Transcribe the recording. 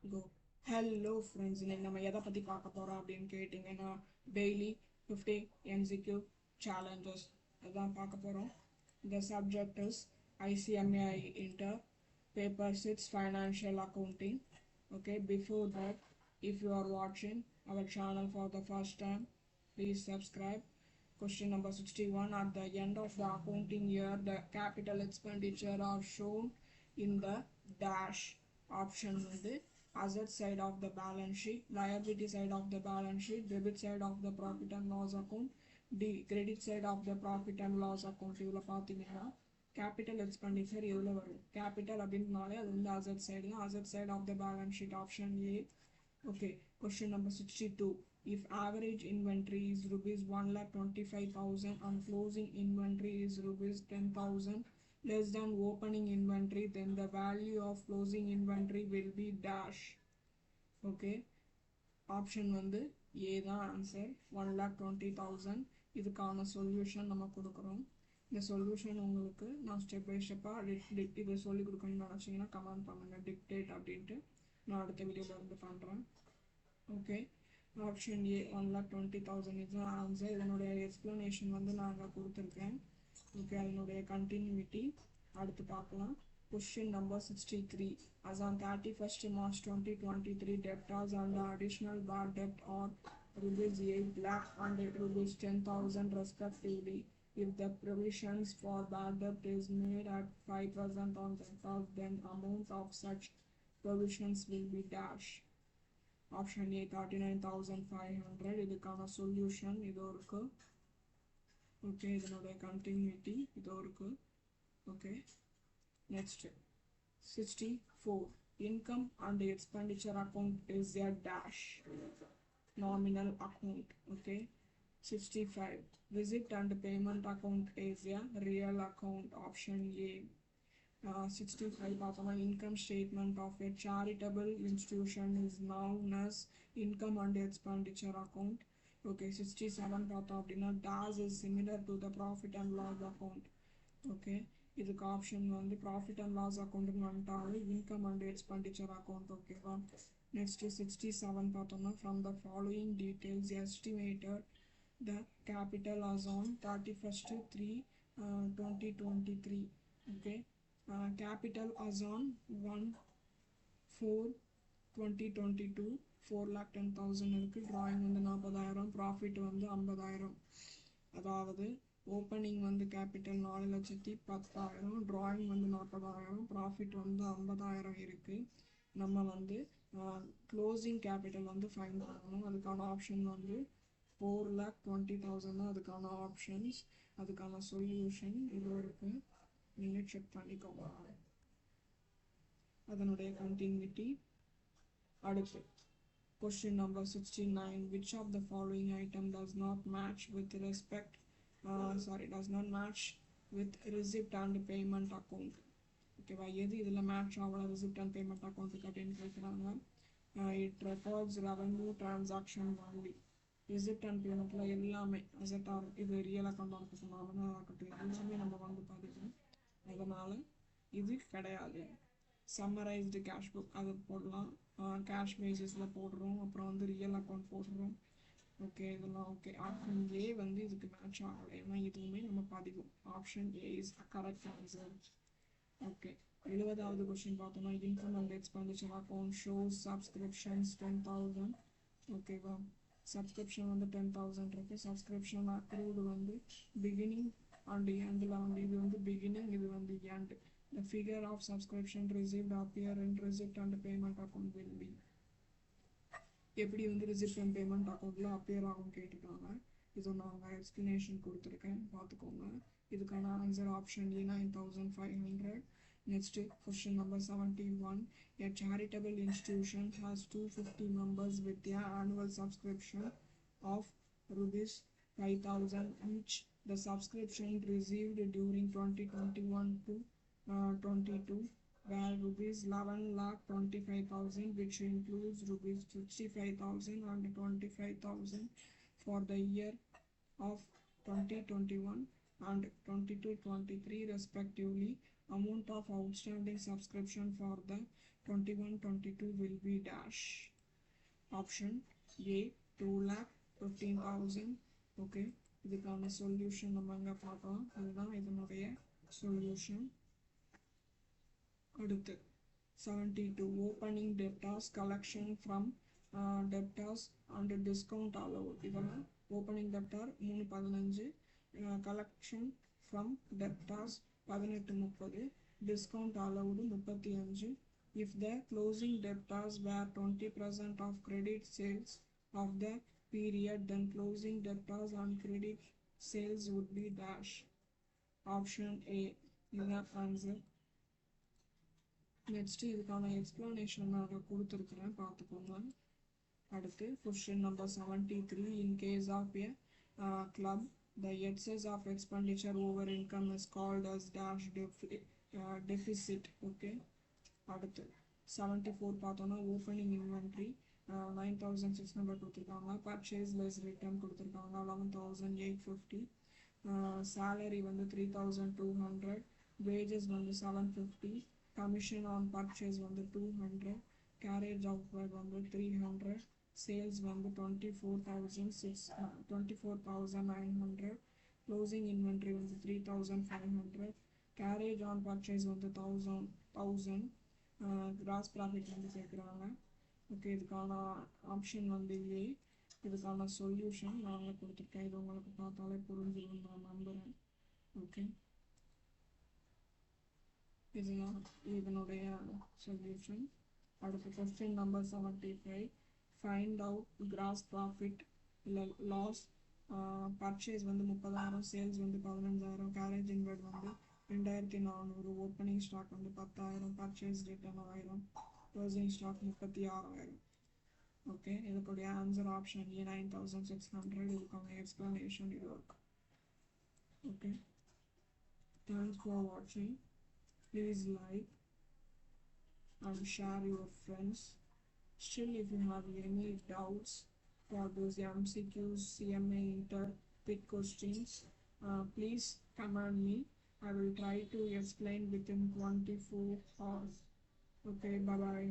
Go. Hello friends, இன்னைக்கு நம்ம எதை பற்றி பார்க்க போகிறோம் அப்படின்னு கேட்டிங்கன்னா டெய்லி 50 MCQ challenges அதான் பார்க்க போகிறோம். The subject is ICMAI Inter Paper 6 Financial Accounting. Okay, before that, if you are watching our channel for the first time, please subscribe. Question number 61. At the end of the accounting year, the capital expenditure are shown in the dash. Option வந்து asset side of the balance sheet, liability side of the balance sheet, debit side of the profit and loss account, D credit side of the profit and loss account. இதில் பார்த்தீங்கன்னா capital expenditure எதில் வரும்? Capital அப்படின்னாலே அது வந்து asset side தான். Asset side of the balance sheet option A. Okay, question number 62. If average inventory is rupees 1,25,000 and closing inventory is rupees 10,000 less than opening inventory, then the value of closing inventory will be dash. Okay, option வந்து ஏ தான் answer. 1,20,000. இதுக்கான solution நம்ம கொடுக்குறோம். இந்த solution உங்களுக்கு நான் step by ஸ்டெப்பாக இது சொல்லிக் கொடுக்கணும்னு நினச்சிங்கன்னா கமெண்ட் பண்ணுங்கள் டிக்டேட் அப்படின்ட்டு. நான் அடுத்த வீடியோவில் இருந்து பண்ணுறேன். ஓகே, ஆப்ஷன் ஏ 1,20,000 இதுதான் ஆன்சர். இதனுடைய எக்ஸ்ப்ளனேஷன் வந்து நான் அங்கே கொடுத்துருக்கேன். ஓகே, அதனுடைய கண்டினியூட்டி அடுத்து பார்க்கலாம். Question number 63. As on 31st March 2023, debtors and the additional bad debt are rupees 8 lakh and rupees 10,000 respectively. If the provisions for bad debt is made at 5% on debtors, then amount of such provisions will be dash. Option A 39,500. இதுக்கான solution இதோ இருக்கு. Okay, இதனுடைய continuity இதோ இருக்கு. Okay, next 64. Income and expenditure account is a dash nominal account. Okay, 65. Visit and payment account is a real account. Option A. 65 பார்த்தோம்னா income statement of a charitable institution is known as income and expenditure account. Okay, 67 பார்த்தோம் அப்படின்னா DAS is similar to the profit and loss account. Okay, இதுக்கு option வந்து profit and loss அக்கௌண்ட்டுன்னு வந்துட்டாலும் income and expenditure account. ஓகேவா, next 67 பார்த்தோம்னா from the following details estimated the capital as on 31st 3/2023. Okay, capital as on 1/4/2022 4,10,000 இருக்குது. Drawing வந்து 40,000, profit வந்து 50,000. அதாவது ஓப்பனிங் வந்து கேபிட்டல் 4,10,000, ட்ராயிங் வந்து 40,000, ப்ராஃபிட் வந்து 50,000 இருக்குது. நம்ம வந்து க்ளோசிங் கேபிட்டல் வந்து ஃபைன் பண்ணணும். அதுக்கான ஆப்ஷன் வந்து 4,20,000 தான் அதுக்கான ஆப்ஷன்ஸ். அதுக்கான சொல்யூஷன் இது இருக்குது, நீங்கள் செக் பண்ணிக்கோங்க. அதனுடைய கண்டினியூட்டி அடுத்து. Question number 69. Which of the following item does not match with receipt and payment account? ஓகேவா, எது இதில் மேட்ச் ஆகல ரிசிப்ட் அண்ட் பேமெண்ட் அக்கௌண்ட்டுக்கு அப்படின்னு கேட்குறாங்க. It records revenue transaction only. Receipt and பேமெண்ட்டில் எல்லாமே அசட்டாக இது ரியல் அக்கௌண்ட்டாக இருக்கட்டும், நார்மலாக இருக்கட்டும், எல்லாமே நம்ம வந்து பார்த்துக்கணும். அதனால் இது கிடையாது. சம்மரைஸ்டு கேஷ் புக் அது போடலாம், கேஷ் பேசிஸில் போடுறோம், அப்புறம் வந்து ரியல் அக்கௌண்ட் போடுறோம். ஓகே, இதெல்லாம் ஓகே. ஆப்ஷன் ஏ வந்து இதுக்கு மேட்ச் ஆகலை, ஏன்னா இதுவுமே நம்ம பதிவோம். Option A is correct answer. Okay, 70வது கொஸ்டின் பார்த்தோம்னா income and expenditure account shows subscriptions 10,000. ஓகேவா, சப்ஸ்கிரிப்ஷன் வந்து 10,000 இருக்குது. சப்ஸ்கிரிப்ஷன் அக்ரூடு வந்து பிகினிங் அண்ட் எண்டில் வந்து இது வந்து பிகினிங், இது வந்து end. The figure of subscription received appear in receipt and payment account will be. எப்படி வந்து receipt and payment accountல appear ஆகும் கேட்டுருக்காங்க. இது நாங்கள் எக்ஸ்பிளனேஷன் கொடுத்துருக்கேன், பார்த்துக்கோங்க. இதுக்கான answer option A 9,500. Next, question number 71. A charitable institution has 250 members with an annual subscription of rupees 5,000 each. The subscription received during 2021 to 22 were rupees 11,25,000, which includes rupees 65,000 and 25,000 for the year of 2021 and 22-23 respectively. Amount of outstanding subscription for the 21-22 will be dash. Option A 2 lakh 15,000. Okay, இதுக்கான solution நம்ம அங்கே பார்க்கலாம். இதுதான் இதனுடைய solution. அடுத்து 72 opening debtors collection from debtors and discount allowed. இதெல்லாம் opening debtor 315, collection from debtors 1830, discount allowed 35. If the closing debtors were 20% of credit sales of the period, then closing debtors on credit sales would be dash. Option A is the answer. Next இதுக்கான explanation நான் கொடுத்துருக்குறேன், பார்த்துக்கோங்க. அடுத்து question number 73. In case of a club the excess of expenditure over income is called as dash deficit. Okay, அடுத்து 74 பார்த்தோன்னா opening inventory 9,600 கொடுத்துருக்காங்க. Purchase less return கொடுத்துருக்காங்க 11,850. Salary வந்து 3,200. வேஜஸ் வந்து 750. Commission on purchase வந்து 200. Carriage outward வந்து 300. Sales வந்து 24,900. Closing inventory வந்து 3,500. Carriage on purchase வந்து 1,000. Gross profit வந்து சேர்க்குறாங்க. ஓகே, இதுக்கான ஆப்ஷன் வந்து ஏ. இதுக்கான சொல்யூஷன் நாங்கள் கொடுத்துருக்கேன். இது உங்களுக்கு பார்த்தாலே புரிஞ்சிடும் நான் நம்புகிறேன். ஓகே, இதுதான் இதனுடைய சொல்யூஷன். அடுத்த question number 75. Find out gross profit இல்லை லாஸ். பர்ச்சேஸ் வந்து 30,000, சேல்ஸ் வந்து 15,000, கேரேஜ் இன்வெர்ட் வந்து 2,400, ஓப்பனிங் ஸ்டாக் வந்து 10,000, purchase return 1000, closing stock 36,000. Okay, இதுக்குடைய ஆன்சர் ஆப்ஷன் ஏ 9,600. இதுக்கான எக்ஸ்பிளனேஷன் இது இருக்கு. ஓகே, தேங்க்ஸ் ஃபார் வாட்சிங். Please like and share your friends. Still, if you have any doubts for those MCQs, CMA, inter, PIT questions, please comment me. I will try to explain within 24 hours. Okay, bye bye.